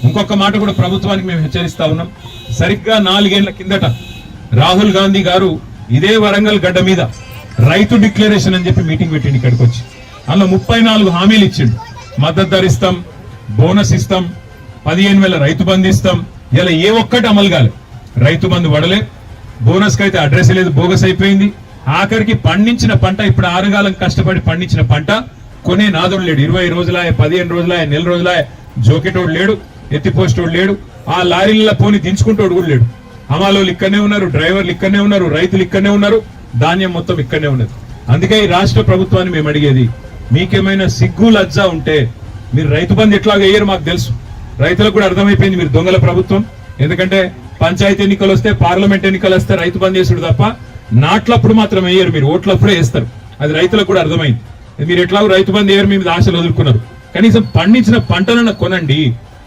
ఇంకొక మాట కూడా ప్రభుత్వానికి మేము హెచ్చరిస్తా ఉన్నాం. సరిగ్గా 4 ఏళ్ల కిందట రాహుల్ గాంధీ గారు ఇదే వరంగల్ గడ్డ మీద రైతు డిక్లరేషన్ అని చెప్పి మీటింగ్ పెట్టిండు ఇక్కడికి వచ్చి. అందులో 34 హామీలు ఇచ్చిండు. మద్దతు ధర ఇస్తాం, బోనస్ ఇస్తాం, 15,000 రైతు బంధు ఇస్తాం. ఇలా ఏ ఒక్కటి అమలు కాలే. రైతు బంధు పడలే, బోనస్ కి అయితే అడ్రస్ లేదు, బోగస్ అయిపోయింది. ఆఖరికి పండించిన పంట, ఇప్పుడు 6 కాలం కష్టపడి పండించిన పంట కొనే నాదుడు లేడు. 20 రోజులాయ, 15 రోజులాయ, నెల రోజులాయ, జోకెటోడు లేడు, ఎత్తిపోస్టోడు లేడు, ఆ లారీల పోని దించుకుంటోడు కూడా లేడు. హమాలోలు ఇక్కడనే ఉన్నారు, డ్రైవర్లు ఇక్కడనే ఉన్నారు, రైతులు ఇక్కడనే ఉన్నారు, ధాన్యం మొత్తం ఇక్కడనే ఉన్నది. అందుకే ఈ రాష్ట్ర ప్రభుత్వాన్ని మేము అడిగేది, మీకేమైనా సిగ్గు లజ్జ ఉంటే మీరు రైతు బంధు ఎట్లాగ వేయరు మాకు తెలుసు. రైతులకు కూడా అర్థమైపోయింది మీరు దొంగల ప్రభుత్వం. ఎందుకంటే పంచాయతీ ఎన్నికలు వస్తే, పార్లమెంట్ ఎన్నికలు వస్తే రైతు బంధు చేసుడు తప్ప నాట్లప్పుడు మాత్రం వేయరు, మీరు ఓట్లప్పుడే వేస్తారు. అది రైతులకు కూడా అర్థమైంది. మీరు ఎట్లాగో రైతు బంధు వేయరు, మీ మీద ఆశలు వదులుకున్నారు. కనీసం పండించిన పంటలను కొనండి.